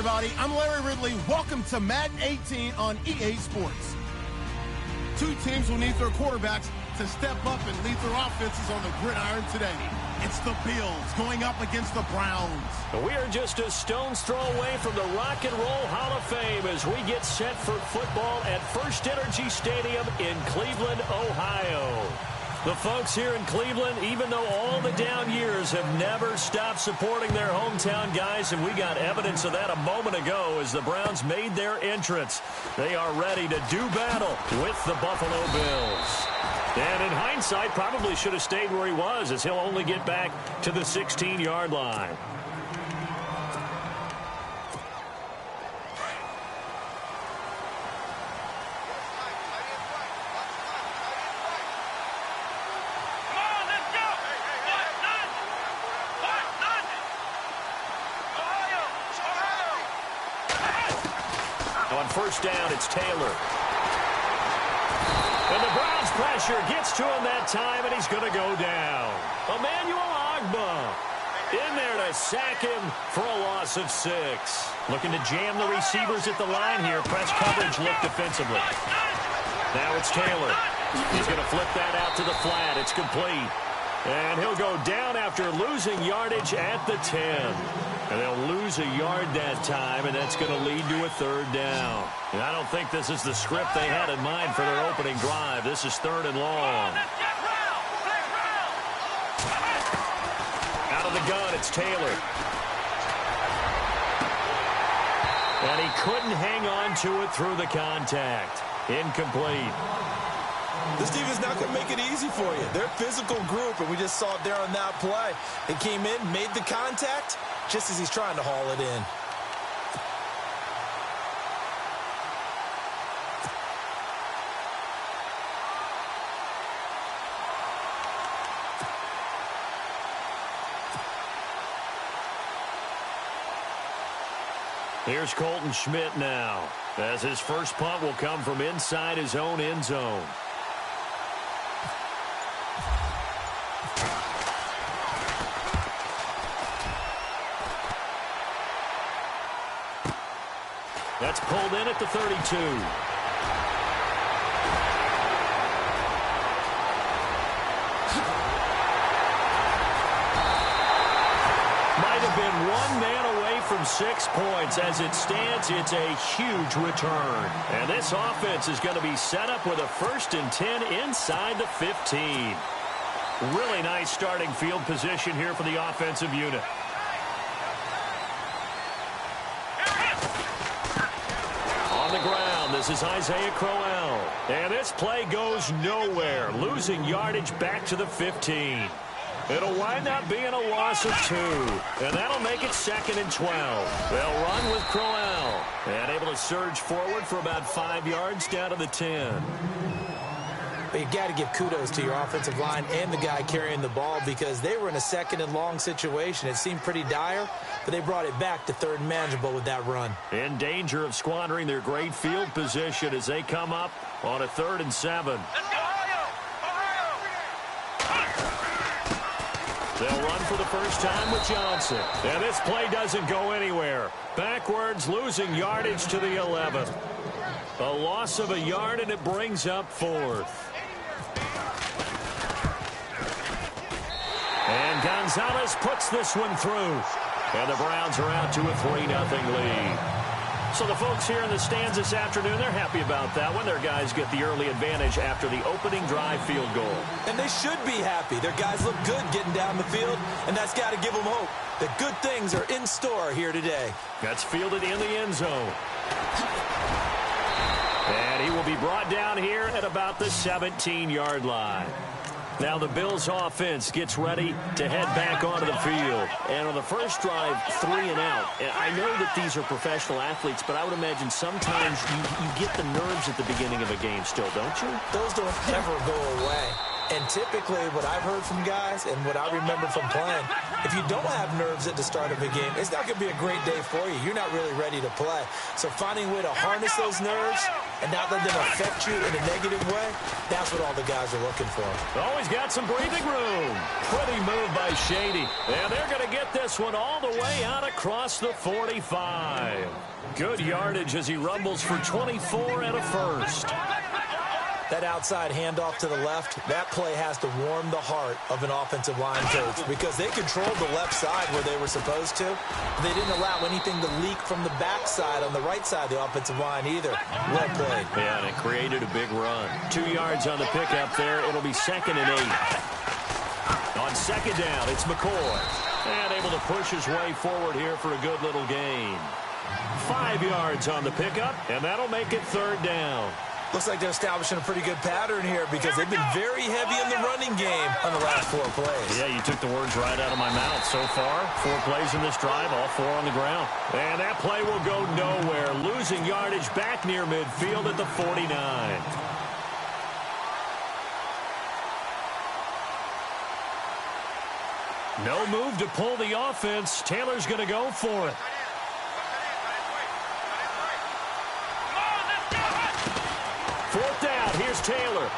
everybody. I'm Larry Ridley. Welcome to Madden 18 on EA Sports. Two teams will need their quarterbacks to step up and lead their offenses on the gridiron today. It's the Bills going up against the Browns. We are just a stone's throw away from the Rock and Roll Hall of Fame as we get set for football at First Energy Stadium in Cleveland, Ohio. The folks here in Cleveland, even though all the down years, have never stopped supporting their hometown guys, and we got evidence of that a moment ago as the Browns made their entrance. They are ready to do battle with the Buffalo Bills. And in hindsight, probably should have stayed where he was, as he'll only get back to the 16-yard line. On first down, it's Taylor. And the Browns pressure gets to him that time, and he's going to go down. Emmanuel Ogbah in there to sack him for a loss of 6. Looking to jam the receivers at the line here. Press coverage look defensively. Now it's Taylor. He's going to flip that out to the flat. It's complete. And he'll go down after losing yardage at the 10. And they'll lose a yard that time, and that's going to lead to a third down. And I don't think this is the script they had in mind for their opening drive. This is third and long. Out of the gun, it's Taylor. And he couldn't hang on to it through the contact. Incomplete. This team is not going to make it easy for you. They're a physical group, and we just saw it there on that play. They came in, made the contact, just as he's trying to haul it in. Here's Colton Schmidt now, as his first punt will come from inside his own end zone. That's pulled in at the 32. Might have been one man away from 6 points. As it stands, it's a huge return. And this offense is going to be set up with a 1st and 10 inside the 15. Really nice starting field position here for the offensive unit. This is Isaiah Crowell. And this play goes nowhere, losing yardage back to the 15. It'll wind up being a loss of 2. And that'll make it 2nd and 12. They'll run with Crowell. And able to surge forward for about 5 yards down to the 10. But you've got to give kudos to your offensive line and the guy carrying the ball, because they were in a 2nd and long situation. It seemed pretty dire, but they brought it back to 3rd and manageable with that run. In danger of squandering their great field position as they come up on a 3rd and 7. They'll run for the first time with Johnson. And this play doesn't go anywhere. Backwards, losing yardage to the 11. A loss of a yard, and it brings up 4th. And Gonzalez puts this one through. And the Browns are out to a 3-0 lead. So the folks here in the stands this afternoon, they're happy about that one. Their guys get the early advantage after the opening drive field goal. And they should be happy. Their guys look good getting down the field, and that's got to give them hope that good things are in store here today. That's fielded in the end zone. And he will be brought down here at about the 17-yard line. Now the Bills offense gets ready to head back onto the field. And on the first drive, 3 and out. And I know that these are professional athletes, but I would imagine sometimes you get the nerves at the beginning of a game still, don't you? Those don't ever go away. And typically what I've heard from guys and what I remember from playing, if you don't have nerves at the start of a game, it's not going to be a great day for you. You're not really ready to play. So finding a way to harness those nerves and not let them affect you in a negative way, that's what all the guys are looking for. Always got some breathing room. Pretty move by Shady. And they're going to get this one all the way out across the 45. Good yardage as he rumbles for 24 and a first. That outside handoff to the left, that play has to warm the heart of an offensive line coach because they controlled the left side where they were supposed to. They didn't allow anything to leak from the backside on the right side of the offensive line either. Well played. Yeah, and it created a big run. 2 yards on the pickup there. It'll be 2nd and 8. On 2nd down, it's McCoy. And able to push his way forward here for a good little gain. 5 yards on the pickup, and that'll make it 3rd down. Looks like they're establishing a pretty good pattern here because they've been very heavy in the running game on the last 4 plays. Yeah, you took the words right out of my mouth. So far, 4 plays in this drive, all 4 on the ground. And that play will go nowhere, losing yardage back near midfield at the 49. No move to pull the offense. Taylor's going to go for it. Fourth down, here's Taylor.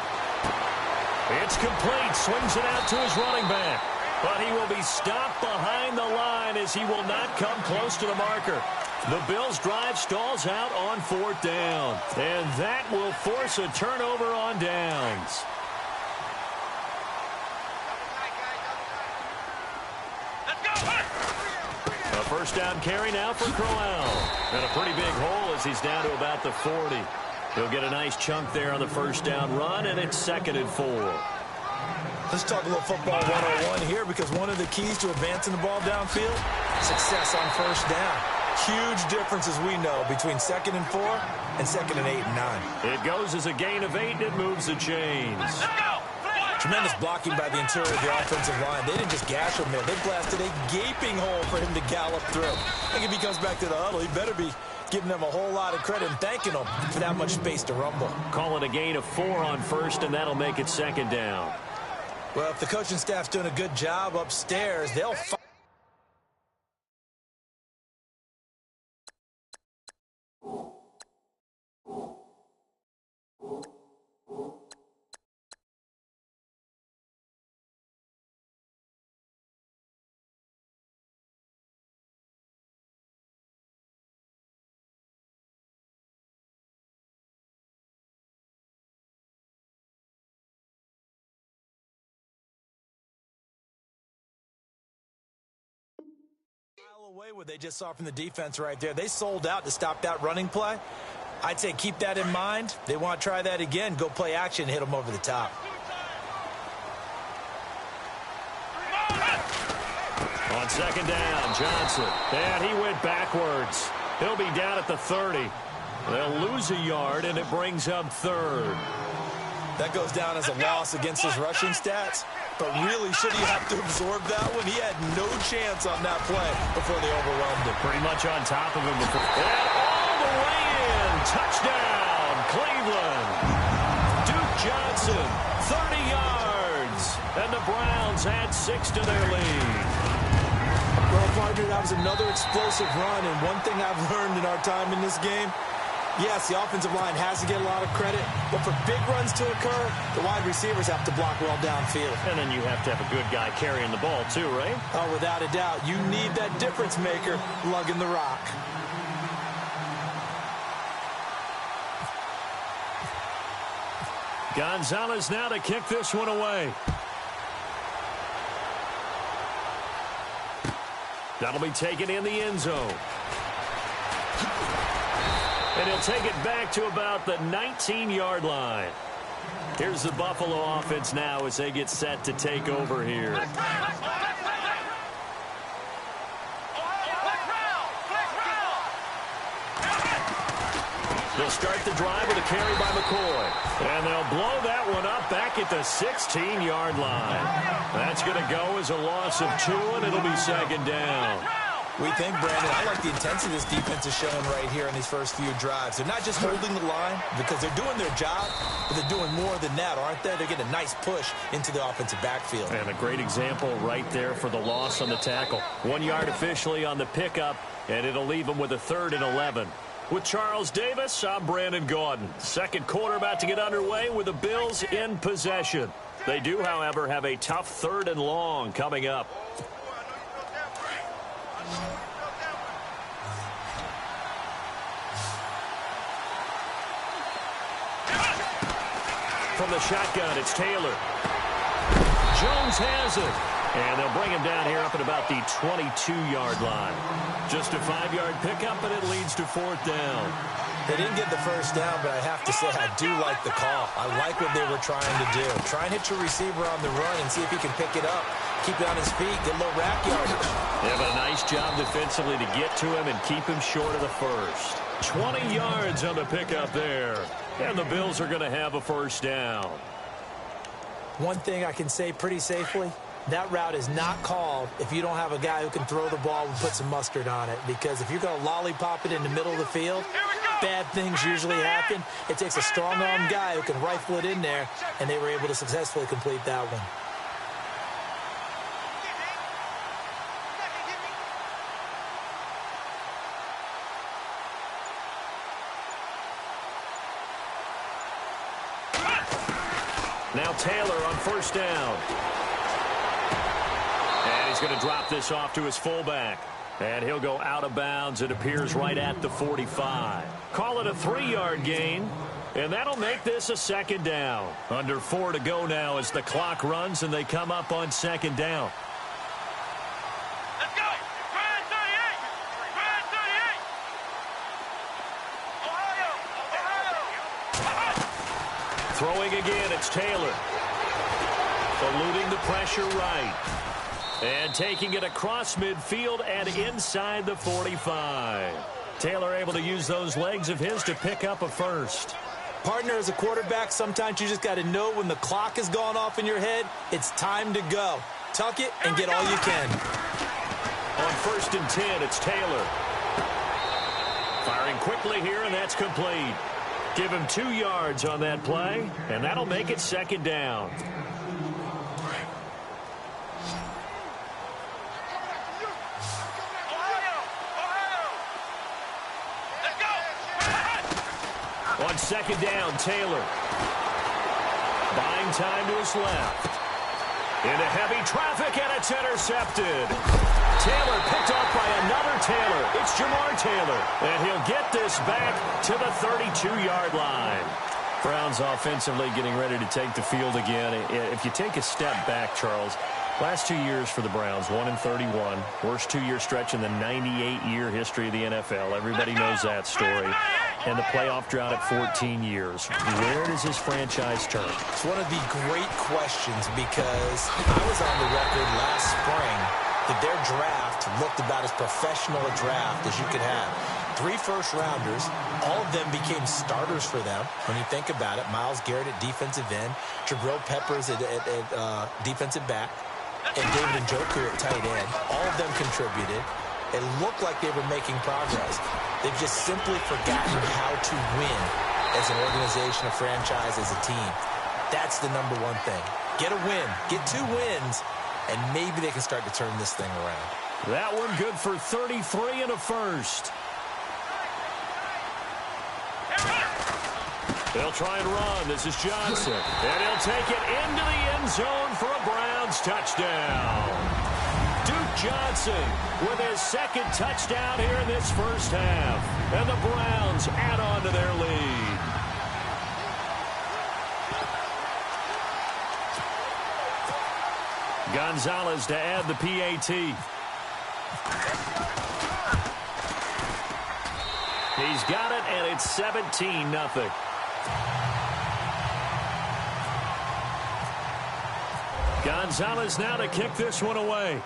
It's complete, swings it out to his running back. But he will be stopped behind the line as he will not come close to the marker. The Bills' drive stalls out on 4th down. And that will force a turnover on downs. A first down carry now for Crowell. And a pretty big hole as he's down to about the 40. He'll get a nice chunk there on the first down run, and it's 2nd and 4. Let's talk a little football 101 here because one of the keys to advancing the ball downfield, success on first down. Huge differences we know between 2nd and 4 and 2nd and 8 and 9. It goes as a gain of 8, and it moves the chains. Tremendous blocking by the interior of the offensive line. They didn't just gash him there. They blasted a gaping hole for him to gallop through. I think if he comes back to the huddle, he better be giving them a whole lot of credit and thanking them for that much space to rumble. Call it a gain of 4 on first, and that'll make it 2nd down. Well, if the coaching staff's doing a good job upstairs, they'll fight. Away what they just saw from the defense right there. They sold out to stop that running play. I'd say keep that in mind. They want to try that again. Go play action, hit them over the top. On 2nd down, Johnson. And he went backwards. He'll be down at the 30. They'll lose a yard, and it brings up 3rd. That goes down as a loss against his rushing stats. But really, should he have to absorb that one? He had no chance on that play before they overwhelmed him. Pretty much on top of him before. And all the way in. Touchdown, Cleveland. Duke Johnson, 30 yards. And the Browns add 6 to their lead. Well, partner, that was another explosive run. And one thing I've learned in our time in this game, yes, the offensive line has to get a lot of credit, but for big runs to occur, the wide receivers have to block well downfield. And then you have to have a good guy carrying the ball too, right? Oh, without a doubt. You need that difference maker lugging the rock. Gonzalez now to kick this one away. That'll be taken in the end zone. And he'll take it back to about the 19-yard line. Here's the Buffalo offense now as they get set to take over here. They'll start the drive with a carry by McCoy. And they'll blow that one up back at the 16-yard line. That's going to go as a loss of 2, and it'll be 2nd down. We think, Brandon, I like the intensity this defense is showing right here in these first few drives. They're not just holding the line because they're doing their job, but they're doing more than that, aren't they? They're getting a nice push into the offensive backfield. And a great example right there for the loss on the tackle. 1 yard officially on the pickup, and it'll leave them with a 3rd and 11. With Charles Davis, I'm Brandon Gaudin. Second quarter about to get underway with the Bills in possession. They do, however, have a tough 3rd and long coming up. From the shotgun, it's Taylor. Jones has it. And they'll bring him down here up at about the 22-yard line. Just a 5-yard pickup, and it leads to 4th down. They didn't get the first down, but I have to say I do like the call. I like what they were trying to do. Try and hit your receiver on the run and see if he can pick it up. Keep it on his feet, get a little rack yardage. They have a nice job defensively to get to him and keep him short of the first. 20 yards on the pickup there. And the Bills are going to have a 1st down. One thing I can say pretty safely, that route is not called if you don't have a guy who can throw the ball and put some mustard on it. Because if you're going to lollipop it in the middle of the field, bad things usually happen. It takes a strong-arm guy who can rifle it in there, and they were able to successfully complete that one. Now Taylor on 1st down. And he's going to drop this off to his fullback. And he'll go out of bounds. It appears right at the 45. Call it a 3-yard gain. And that'll make this a 2nd down. Under 4 to go now as the clock runs and they come up on 2nd down. Let's go. Brand 38. Brand 38. Ohio. Throwing again, it's Taylor. Eluding the pressure right. And taking it across midfield and inside the 45. Taylor able to use those legs of his to pick up a 1st. Partner, as a quarterback, sometimes you just got to know when the clock has gone off in your head, it's time to go. Tuck it and get all you can. On 1st and 10, it's Taylor. Firing quickly here, and that's complete. Give him 2 yards on that play, and that'll make it 2nd down. On 2nd down, Taylor. Buying time to his left. Into heavy traffic, and it's intercepted. Taylor picked off by another Taylor. It's Jamar Taylor. And he'll get this back to the 32-yard line. Browns offensively getting ready to take the field again. If you take a step back, Charles, last 2 years for the Browns, 1-31. Worst 2-year stretch in the 98-year history of the NFL. Everybody knows that story. And the playoff drought at 14 years. Where does this franchise turn? It's one of the great questions because I was on the record last spring that their draft looked about as professional a draft as you could have. 3 first-rounders, all of them became starters for them. When you think about it, Myles Garrett at defensive end, Jabril Peppers at defensive back, and David Njoku at tight end. All of them contributed. It looked like they were making progress. They've just simply forgotten how to win as an organization, a franchise, as a team. That's the number one thing. Get a win. Get 2 wins, and maybe they can start to turn this thing around. That one good for 33 and a 1st. They'll try and run. This is Johnson. And he'll take it into the end zone for a Browns touchdown. Duke Johnson with his 2nd touchdown here in this first half. And the Browns add on to their lead. Gonzalez to add the PAT. He's got it, and it's 17-0. Gonzalez now to kick this one away.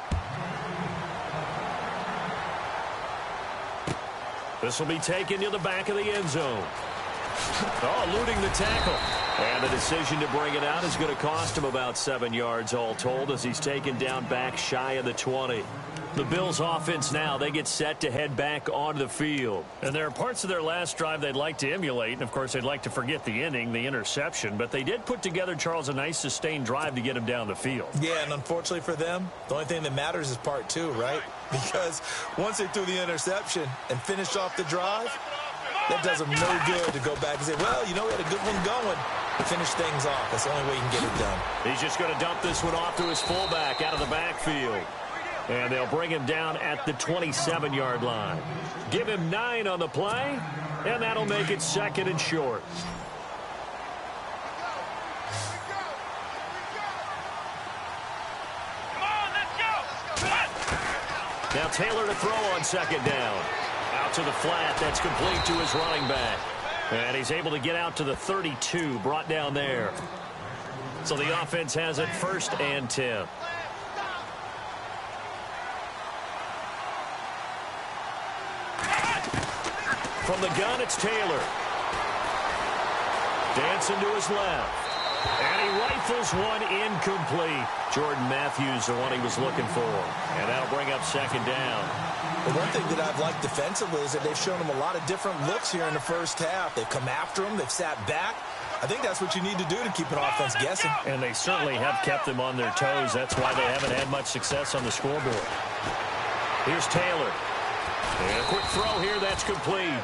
This will be taken to the back of the end zone. Oh, eluding the tackle. And the decision to bring it out is going to cost him about 7 yards all told as he's taken down back shy of the 20. The Bills offense now, they get set to head back onto the field. And there are parts of their last drive they'd like to emulate. And, of course, they'd like to forget the inning, the interception. But they did put together, Charles, a nice sustained drive to get him down the field. Yeah, and unfortunately for them, the only thing that matters is part two, right? Because once they threw the interception and finished off the drive, that does them no good to go back and say, well, you know, we had a good one going. To finish things off. That's the only way you can get it done. He's just going to dump this one off to his fullback out of the backfield. And they'll bring him down at the 27-yard line. Give him 9 on the play, and that'll make it 2nd and short. Now Taylor to throw on 2nd down. Out to the flat. That's complete to his running back. And he's able to get out to the 32, brought down there. So the offense has it 1st and 10. From the gun, it's Taylor. Dancing to his left. And he rifles one incomplete. Jordan Matthews, the one he was looking for. And that'll bring up 2nd down. The one thing that I've liked defensively is that they've shown him a lot of different looks here in the first half. They've come after him. They've sat back. I think that's what you need to do to keep an offense guessing. And they certainly have kept them on their toes. That's why they haven't had much success on the scoreboard. Here's Taylor. And a quick throw here. That's complete.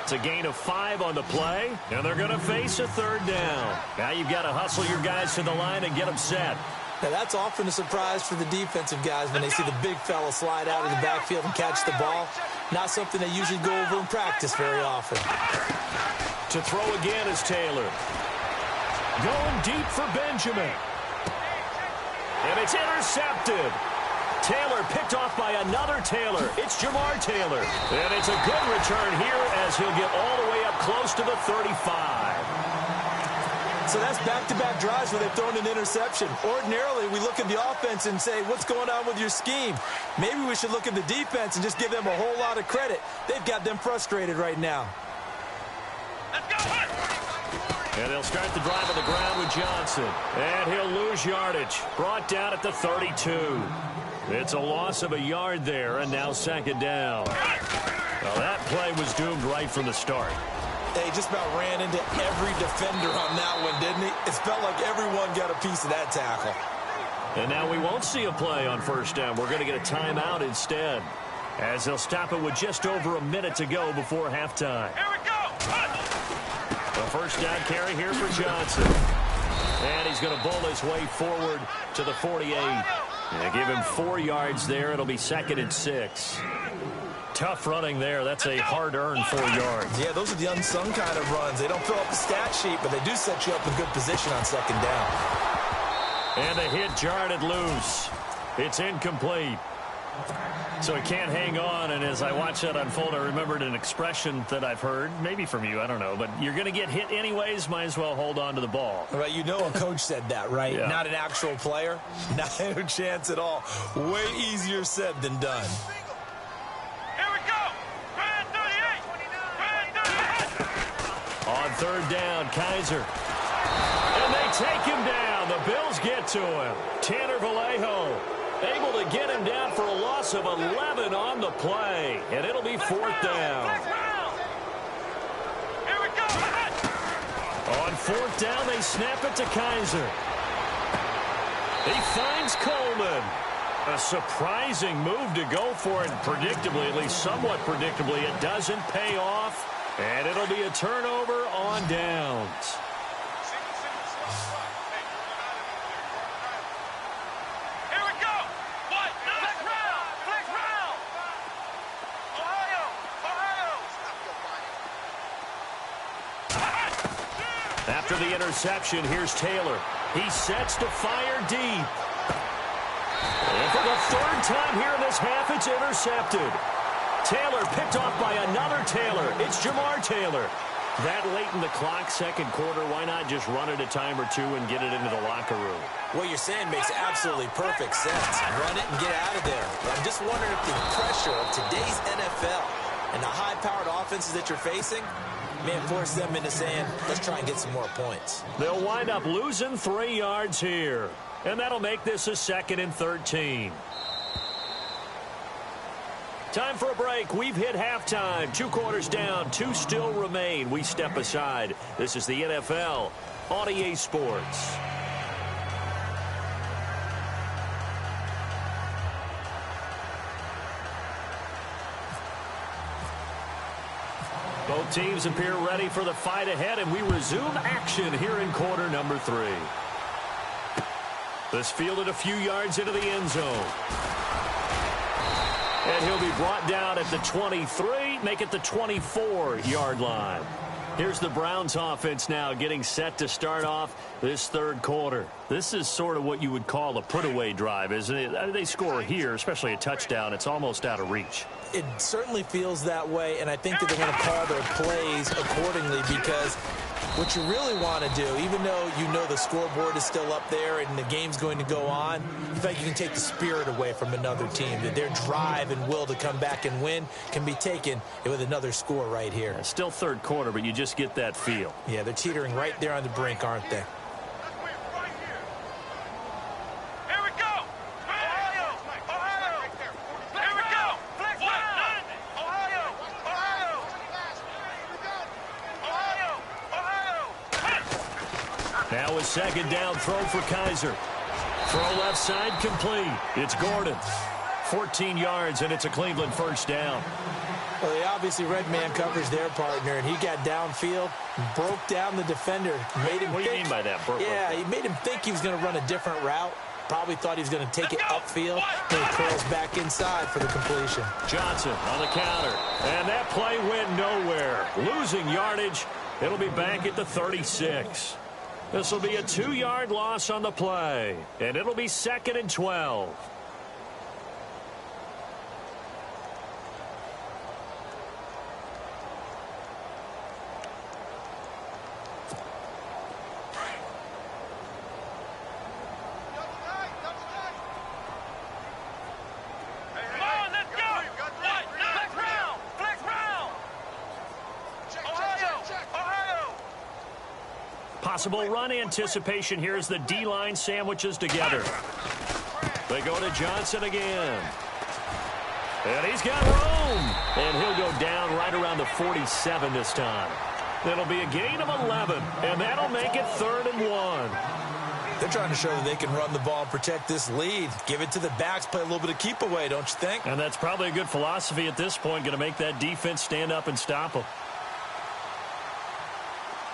It's a gain of 5 on the play, and they're going to face a 3rd down. Now you've got to hustle your guys to the line and get them set. Now, that's often a surprise for the defensive guys when they see the big fella slide out of the backfield and catch the ball. Not something they usually go over in practice very often. To throw again is Taylor. Going deep for Benjamin. And it's intercepted. Taylor picked off by another Taylor. It's Jamar Taylor. And it's a good return here as he'll get all the way up close to the 35. So that's back-to-back drives where they've thrown an interception. Ordinarily, we look at the offense and say, what's going on with your scheme? Maybe we should look at the defense and just give them a whole lot of credit. They've got them frustrated right now. And they'll start the drive on the ground with Johnson. And he'll lose yardage. Brought down at the 32. It's a loss of a yard there, and now 2nd down. Well, that play was doomed right from the start. He just about ran into every defender on that one, didn't he? It felt like everyone got a piece of that tackle. And now we won't see a play on 1st down. We're going to get a timeout instead, as they'll stop it with just over a minute to go before halftime. Here we go. A 1st down carry here for Johnson. And he's going to bowl his way forward to the 48. And give him 4 yards there. It'll be 2nd and 6. Tough running there. That's a hard-earned 4 yards. Yeah, those are the unsung kind of runs. They don't fill up the stat sheet, but they do set you up in good position on 2nd down. And the hit jarred it loose. It's incomplete. So he can't hang on, and as I watched that unfold, I remembered an expression that I've heard, maybe from you, I don't know, but you're going to get hit anyways, might as well hold on to the ball. Right, you know a coach said that, right? Yeah. Not an actual player. Not a chance at all. Way easier said than done. Here we go. Brand 38. Brand 38. On 3rd down, Kaiser. And they take him down. The Bills get to him. Tanner Vallejo able to get him down for a loss of 11 on the play. And it'll be 4th down. Here we go. On 4th down, they snap it to Kaiser. He finds Coleman. A surprising move to go for it. Predictably, at least somewhat predictably, it doesn't pay off. And it'll be a turnover on downs. After the interception, here's Taylor. He sets to fire deep. And for the 3rd time here in this half, it's intercepted. Taylor picked off by another Taylor. It's Jamar Taylor. That late in the clock, 2nd quarter, why not just run it a time or two and get it into the locker room? What you're saying makes absolutely perfect sense. Run it and get out of there. But I'm just wondering if the pressure of today's NFL and the high-powered offenses that you're facing, may have forced them into saying, let's try and get some more points. They'll wind up losing 3 yards here. And that'll make this a 2nd and 13. Time for a break. We've hit halftime. 2 quarters down. 2 still remain. We step aside. This is the NFL on EA Sports. Both teams appear ready for the fight ahead, and we resume action here in quarter number 3. This fielded a few yards into the end zone. And he'll be brought down at the 23, make it the 24-yard line. Here's the Browns offense now getting set to start off this 3rd quarter. This is sort of what you would call a put-away drive, isn't it? They score here, especially a touchdown. It's almost out of reach. It certainly feels that way, and I think that they're going to call their plays accordingly, because what you really want to do, even though you know the scoreboard is still up there and the game's going to go on, you feel like you can take the spirit away from another team, that their drive and will to come back and win can be taken with another score right here. Yeah, still 3rd quarter, but you just get that feel. Yeah, they're teetering right there on the brink, aren't they? Now a 2nd down throw for Kaiser. Throw left side complete. It's Gordon. 14 yards, and it's a Cleveland 1st down. Well, they obviously red man covers their partner, and he got downfield, broke down the defender. Made him what do you mean by that? Yeah, he made him think he was going to run a different route. Probably thought he was going to take it upfield. And he curls back inside for the completion. Johnson on the counter. And that play went nowhere. Losing yardage. It'll be back at the 36. This will be a 2-yard loss on the play. And it'll be 2nd and 12. Possible run anticipation here as the D-line sandwiches together. They go to Johnson again. And he's got room. And he'll go down right around the 47 this time. It'll be a gain of 11, and that'll make it 3rd and 1. They're trying to show that they can run the ball and protect this lead. Give it to the backs, play a little bit of keep away, don't you think? And that's probably a good philosophy at this point, going to make that defense stand up and stop them.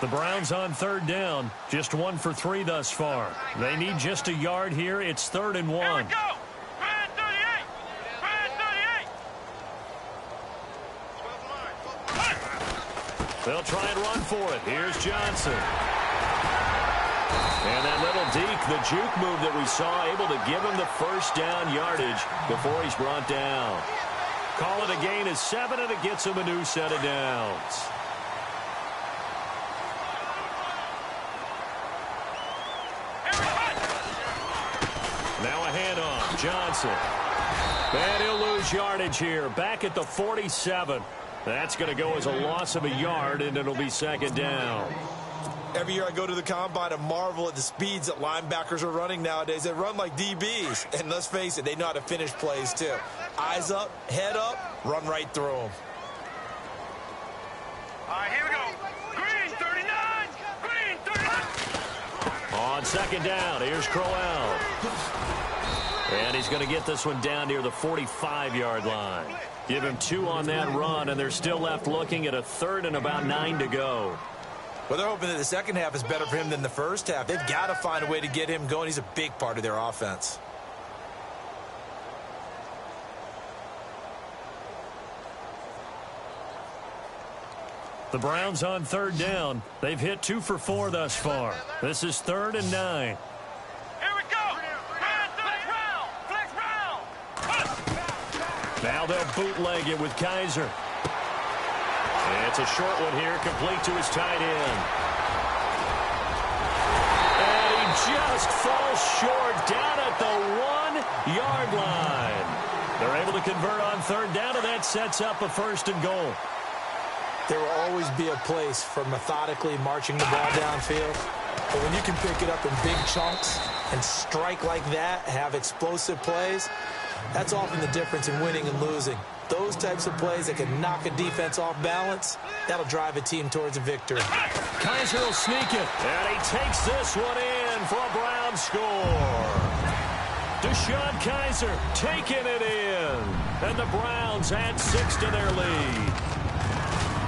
The Browns on 3rd down, just 1 for 3 thus far. They need just a yard here. It's 3rd and 1. Here we go. Brand 38. Brand 38. They'll try and run for it. Here's Johnson. And that little deke, the juke move that we saw, able to give him the 1st down yardage before he's brought down. Call it a gain of 7, and it gets him a new set of downs. Now a handoff. Johnson. And he'll lose yardage here. Back at the 47. That's going to go as a loss of a yard, and it'll be 2nd down. Every year I go to the combine and marvel at the speeds that linebackers are running nowadays. They run like DBs. And let's face it, they know how to finish plays too. Eyes up, head up, run right through them. All right, here we go. Green 39. Green 39. On 2nd down, here's Crowell. And he's going to get this one down near the 45-yard line. Give him 2 on that run, and they're still left looking at a 3rd and about 9 to go. Well, they're hoping that the second half is better for him than the first half. They've got to find a way to get him going. He's a big part of their offense. The Browns on 3rd down. They've hit 2 for 4 thus far. This is 3rd and 9. Here we go. Flex round. Now they'll bootleg it with Kaiser. It's a short one here, complete to his tight end. And he just falls short down at the 1-yard line. They're able to convert on 3rd down, and that sets up a 1st and goal. There will always be a place for methodically marching the ball downfield. But when you can pick it up in big chunks and strike like that, have explosive plays, that's often the difference in winning and losing. Those types of plays that can knock a defense off balance, that'll drive a team towards a victory. Kaiser will sneak it. And he takes this one in for a Brown score. Deshaun Kaiser taking it in. And the Browns add 6 to their lead.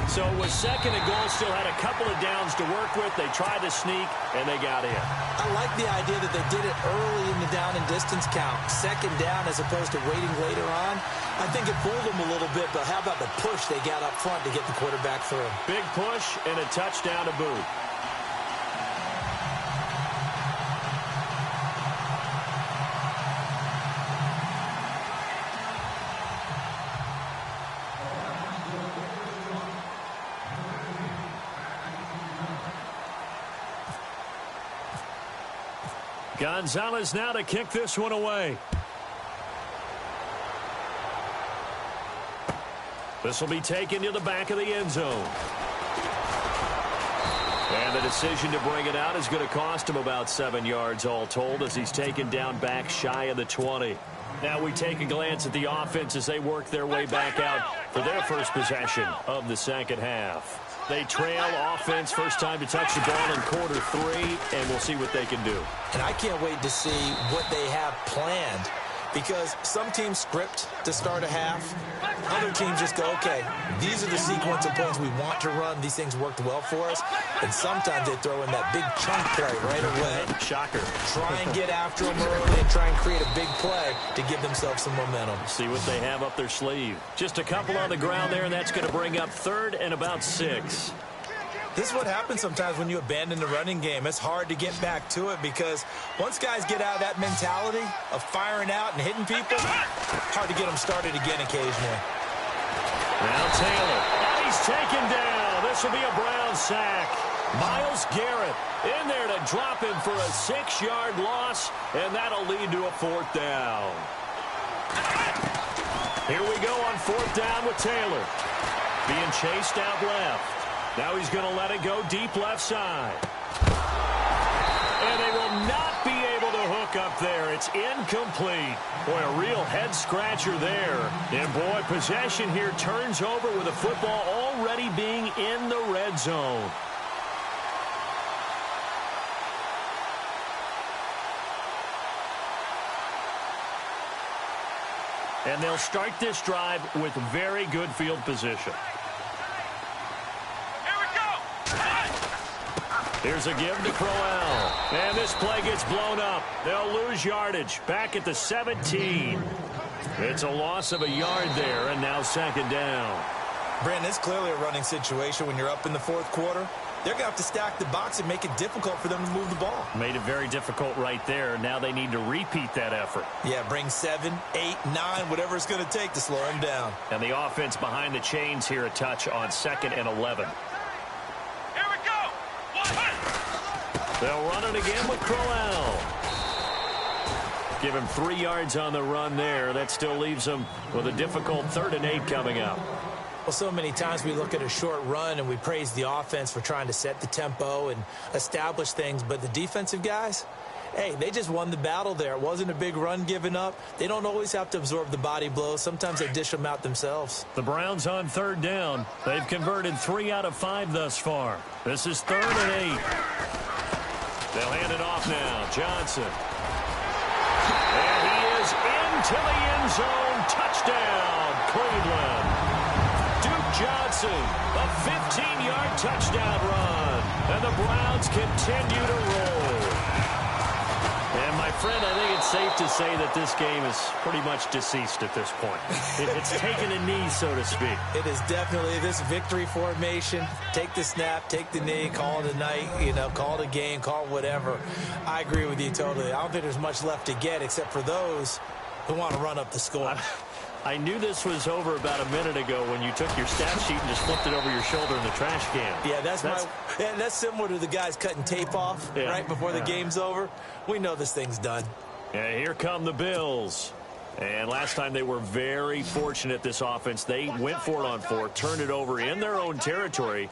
So it was second and goal, still had a couple of downs to work with. They tried to sneak, and they got in. I like the idea that they did it early in the down and distance count. Second down as opposed to waiting later on. I think it fooled them a little bit, but how about the push they got up front to get the quarterback through? Big push and a touchdown to boot. Gonzalez now to kick this one away. This will be taken to the back of the end zone. And the decision to bring it out is going to cost him about 7 yards all told as he's taken down back shy of the 20. Now we take a glance at the offense as they work their way back out for their first possession of the second half. They trail offense, first time to touch the ball in quarter 3, and we'll see what they can do. And I can't wait to see what they have planned, because some teams script to start a half. Other teams just go, okay, these are the sequence of plays we want to run. These things worked well for us. And sometimes they throw in that big chunk play right away. Shocker. Try and get after them early and try and create a big play to give themselves some momentum. See what they have up their sleeve. Just a couple on the ground there, and that's going to bring up 3rd and about 6. This is what happens sometimes when you abandon the running game. It's hard to get back to it because once guys get out of that mentality of firing out and hitting people, hard to get them started again occasionally. Now Taylor, and he's taken down. This will be a Brown sack. Myles Garrett in there to drop him for a 6-yard loss, and that'll lead to a 4th down. Here we go on 4th down with Taylor. Being chased out left. Now he's going to let it go deep left side. And they will not be able to hook up there. It's incomplete. Boy, a real head-scratcher there. And, boy, possession here turns over with the football already being in the red zone. And they'll start this drive with very good field position. Here's a give to Crowell. And this play gets blown up. They'll lose yardage back at the 17. It's a loss of a yard there, and now 2nd down. Brandon, it's clearly a running situation when you're up in the 4th quarter. They're going to have to stack the box and make it difficult for them to move the ball. Made it very difficult right there. Now they need to repeat that effort. Yeah, bring 7, 8, 9, whatever it's going to take to slow them down. And the offense behind the chains here a touch on 2nd and 11. They'll run it again with Crowell. Give him 3 yards on the run there. That still leaves him with a difficult 3rd and 8 coming up. Well, so many times we look at a short run and we praise the offense for trying to set the tempo and establish things. But the defensive guys, hey, they just won the battle there. It wasn't a big run given up. They don't always have to absorb the body blows. Sometimes they dish them out themselves. The Browns on 3rd down. They've converted 3 out of 5 thus far. This is 3rd and 8. They'll hand it off now. Johnson. And he is into the end zone. Touchdown, Cleveland. Duke Johnson, a 15-yard touchdown run. And the Browns continue to roll. And, my friend, I think it's safe to say that this game is pretty much deceased at this point. It's taken a knee, so to speak. It is definitely this victory formation. Take the snap, take the knee, call it a night, call it a game, call it whatever. I agree with you totally. I don't think there's much left to get except for those who want to run up the score. I knew this was over about a minute ago when you took your stat sheet and just flipped it over your shoulder in the trash can. Yeah, that's similar to the guys cutting tape off right before the game's over. We know this thing's done. Yeah, here come the Bills. And last time they were very fortunate, this offense. They went for it on 4, turned it over in their own territory,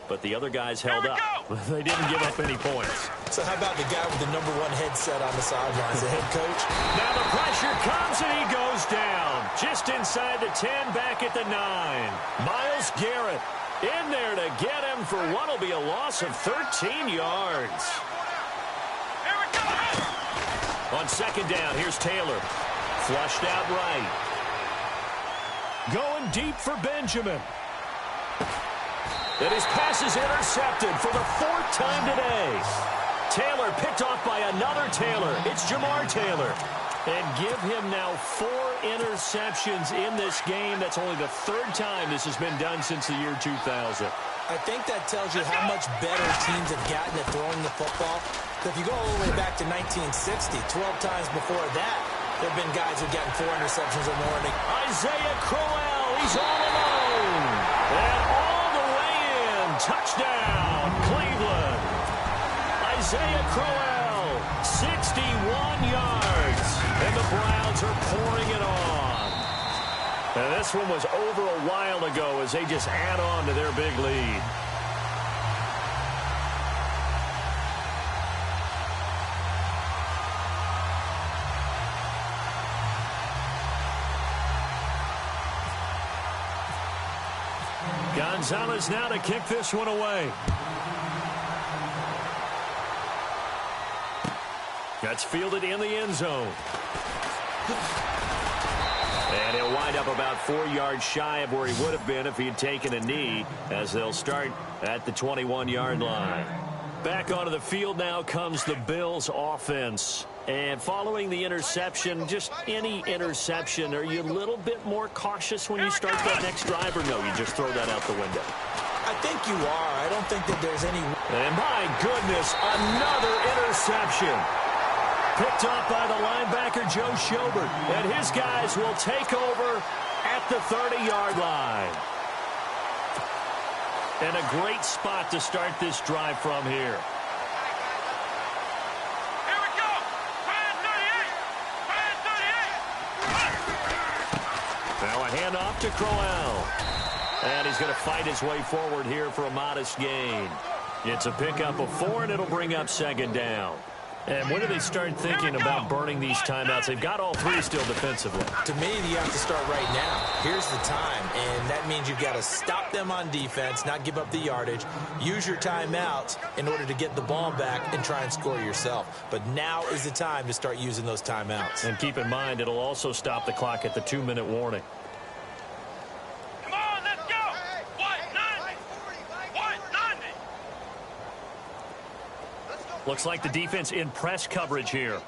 but the other guys held up. They didn't give up any points. So how about the guy with the #1 headset on the sidelines, the head coach? Now the pressure comes and he goes down. Just inside the 10, back at the 9. Myles Garrett in there to get him for what will be a loss of 13 yards. On second down, here's Taylor. Flushed out right. Going deep for Benjamin. And his pass is intercepted for the 4th time today. Taylor picked off by another Taylor. It's Jamar Taylor. And give him now 4 interceptions in this game. That's only the 3rd time this has been done since the year 2000. I think that tells you how much better teams have gotten at throwing the football. If you go all the way back to 1960, 12 times before that, there have been guys who've gotten 4 interceptions or more. Isaiah Crowell, he's all alone. And all the way in. Touchdown, Cleveland. Isaiah Crowell, 61 yards. And the Browns are pouring it on. And this one was over a while ago as they just add on to their big lead. Gonzalez now to kick this one away. That's fielded in the end zone. And he'll wind up about 4 yards shy of where he would have been if he had taken a knee, as they'll start at the 21-yard line. Back onto the field now comes the Bills offense. And following the interception, just any interception, are you a little bit more cautious when you start that next drive, or no, you just throw that out the window? I think you are. I don't think that there's any... And my goodness, another interception. Picked off by the linebacker, Joe Schobert. And his guys will take over at the 30-yard line. And a great spot to start this drive from here. Now a handoff to Crowell. And he's going to fight his way forward here for a modest gain. It's a pickup of 4, and it'll bring up second down. And when do they start thinking about burning these timeouts? They've got all 3 still defensively. To me, you have to start right now. Here's the time, and that means you've got to stop them on defense, not give up the yardage, use your timeouts in order to get the ball back and try and score yourself. But now is the time to start using those timeouts. And keep in mind, it'll also stop the clock at the 2-minute warning. Looks like the defense in press coverage here.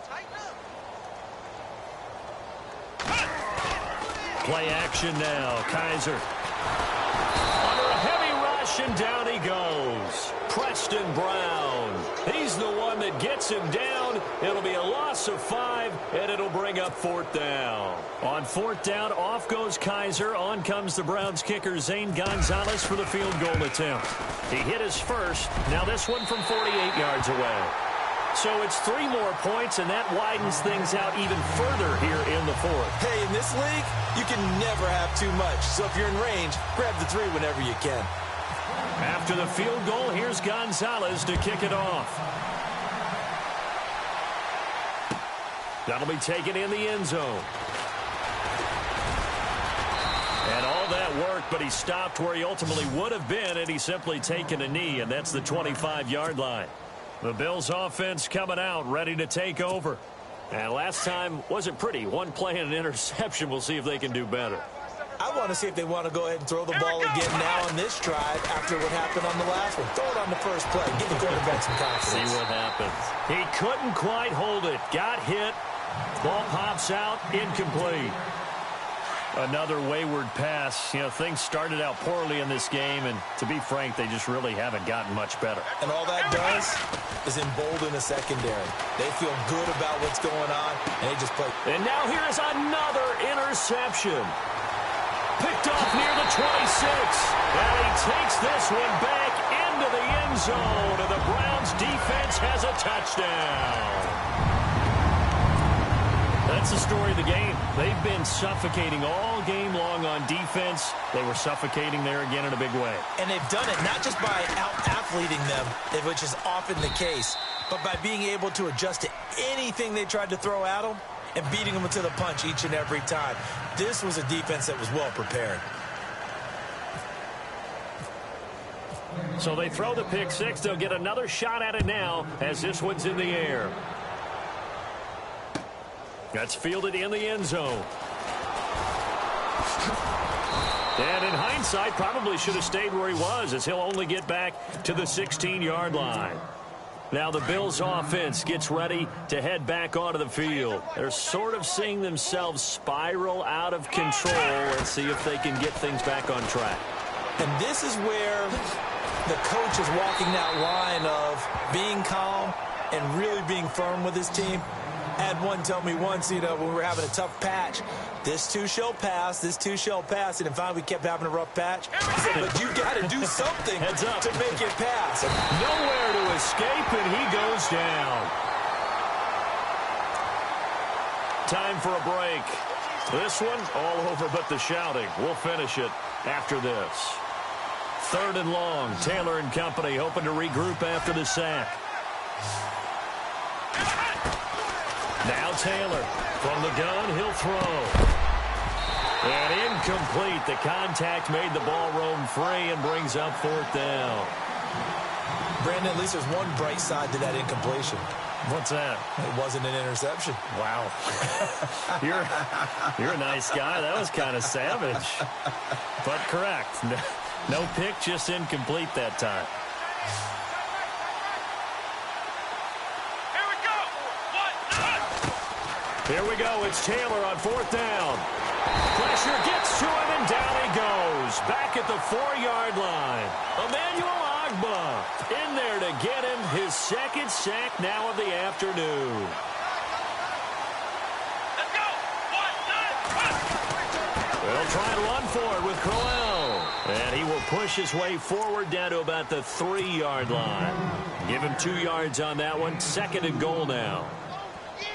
Play action now. Kaiser. Under a heavy rush, and down he goes. Preston Brown. He's the one that gets him down. It'll be a loss of 5, and it'll bring up 4th down. On 4th down, off goes Kaiser. On comes the Browns kicker, Zane Gonzalez, for the field goal attempt. He hit his first. Now this one from 48 yards away. So it's 3 more points, and that widens things out even further here in the 4th. Hey, in this league, you can never have too much. So if you're in range, grab the 3 whenever you can. After the field goal, here's Gonzalez to kick it off. That'll be taken in the end zone. And all that worked, but he stopped where he ultimately would have been, and he's simply taken a knee, and that's the 25-yard line. The Bills offense coming out, ready to take over. And last time wasn't pretty. 1 play and an interception. We'll see if they can do better. I want to see if they want to go ahead and throw the ball again now on this drive after what happened on the last one. Throw it on the first play. Give the quarterback some confidence. See what happens. He couldn't quite hold it. Got hit. Ball pops out. Incomplete. Another wayward pass. You know, things started out poorly in this game, and to be frank, they just really haven't gotten much better. And all that does is embolden the secondary. They feel good about what's going on, and they just play. And now here's another interception. Picked off near the 26. And he takes this one back into the end zone, and the Browns defense has a touchdown. That's the story of the game. They've been suffocating all game long on defense. They were suffocating there again in a big way. And they've done it not just by out-athleting them, which is often the case, but by being able to adjust to anything they tried to throw at them and beating them to the punch each and every time. This was a defense that was well prepared. So they throw the pick six. They'll get another shot at it now as this one's in the air. That's fielded in the end zone. And in hindsight, probably should have stayed where he was, as he'll only get back to the 16-yard line. Now the Bills offense gets ready to head back onto the field. They're sort of seeing themselves spiral out of control. Let's see if they can get things back on track. And this is where the coach is walking that line of being calm and really being firm with his team. I had one tell me once, when we were having a tough patch, this too shall pass, this too shall pass, and finally we kept having a rough patch. He said, but you got to do something to make it pass. Nowhere to escape, and he goes down. Time for a break. This one, all over but the shouting. We'll finish it after this. 3rd and long. Taylor and company hoping to regroup after the sack. Now Taylor from the gun, he'll throw. And incomplete. The contact made the ball roam free and brings up 4th down. Brandon, at least there's one bright side to that incompletion. What's that? It wasn't an interception. Wow. You're a nice guy. That was kind of savage. But correct. No pick, just incomplete that time. Here we go. It's Taylor on 4th down. Pressure gets to him, and down he goes. Back at the 4-yard line. Emmanuel Ogbah in there to get him his 2nd sack now of the afternoon. Let's go. 1, 2, 1. They'll try and run for it with Crowell. And he will push his way forward down to about the 3-yard line. Give him 2 yards on that one. 2nd and goal now.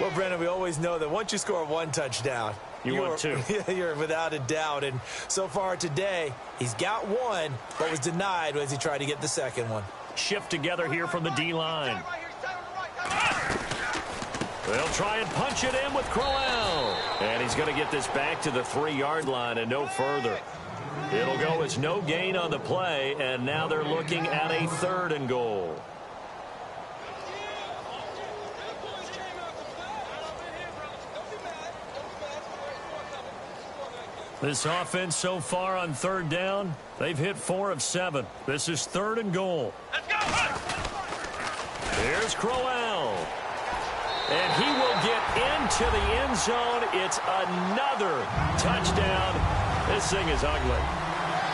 Well, Brendan, we always know that once you score 1 touchdown, you're 2. You're without a doubt. And so far today, he's got 1, but was denied as he tried to get the 2nd one. Shift together here from the D-line. They'll try and punch it in with Crowell. And he's going to get this back to the 3-yard line and no further. It'll go as no gain on the play, and now they're looking at a 3rd and goal. This offense so far on 3rd down, they've hit 4 of 7. This is 3rd and goal. Let's go. Here's Crowell. And he will get into the end zone. It's another touchdown. This thing is ugly.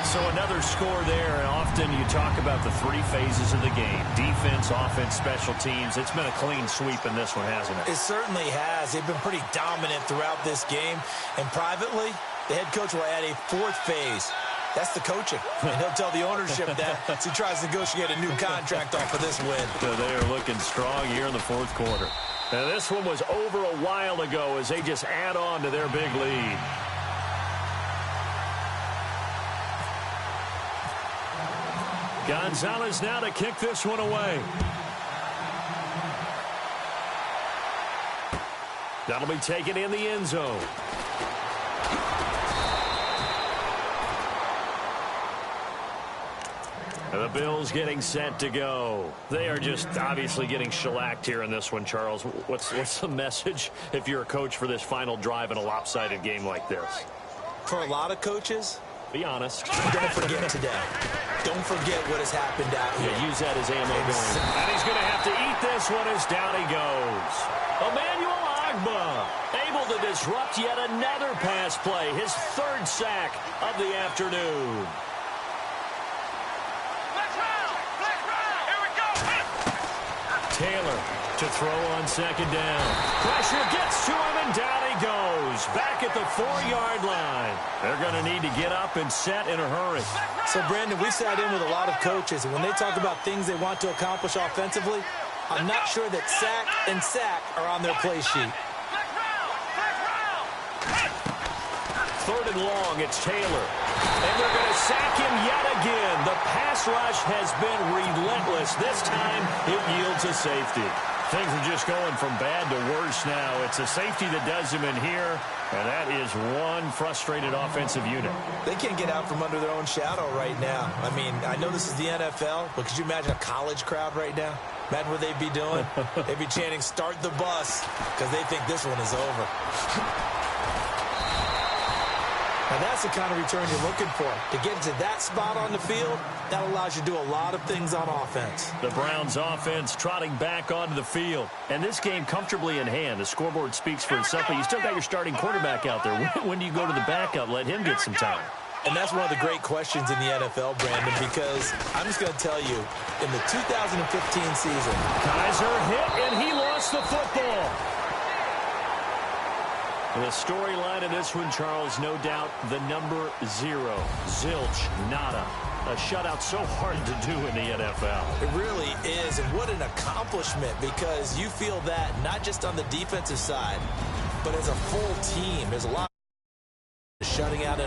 So another score there, and often you talk about the 3 phases of the game. Defense, offense, special teams. It's been a clean sweep in this one, hasn't it? It certainly has. They've been pretty dominant throughout this game. And privately, the head coach will add a 4th phase. That's the coaching. And he'll tell the ownership that as he tries to negotiate a new contract off of this win. So they are looking strong here in the 4th quarter. Now this one was over a while ago as they just add on to their big lead. Gonzalez now to kick this one away. That'll be taken in the end zone. And the Bills getting set to go. They are just obviously getting shellacked here in this one, Charles. What's the message if you're a coach for this final drive in a lopsided game like this? For a lot of coaches, be honest. Don't forget today. Don't forget what has happened out here. Yeah, use that as ammo going. And he's going to have to eat this one as down he goes. Emmanuel Ogbah able to disrupt yet another pass play. His 3rd sack of the afternoon. Taylor to throw on 2nd down. Pressure gets to him, and down he goes. Back at the 4-yard line. They're going to need to get up and set in a hurry. So, Brandon, we sat in with a lot of coaches, and when they talk about things they want to accomplish offensively, I'm not sure that sack and sack are on their play sheet. 3rd and long. It's Taylor. And they're going to sack him yet again. The pass rush has been relentless. This time, it yields a safety. Things are just going from bad to worse now. It's a safety that does him in here, and that is one frustrated offensive unit. They can't get out from under their own shadow right now. I mean, I know this is the NFL, but could you imagine a college crowd right now? Imagine what they'd be doing. They'd be chanting, "Start the bus," because they think this one is over. Now, that's the kind of return you're looking for. To get to that spot on the field, that allows you to do a lot of things on offense. The Browns offense trotting back onto the field. And this game comfortably in hand. The scoreboard speaks for itself, but you still got your starting quarterback out there. When do you go to the backup, let him get some time? And that's one of the great questions in the NFL, Brandon, because I'm just going to tell you, in the 2015 season, Kaiser hit, and he lost the football. The storyline of this one, Charles, no doubt the number 0. Zilch, nada. A shutout so hard to do in the NFL. It really is, and what an accomplishment, because you feel that not just on the defensive side, but as a full team. There's a lot of shutting out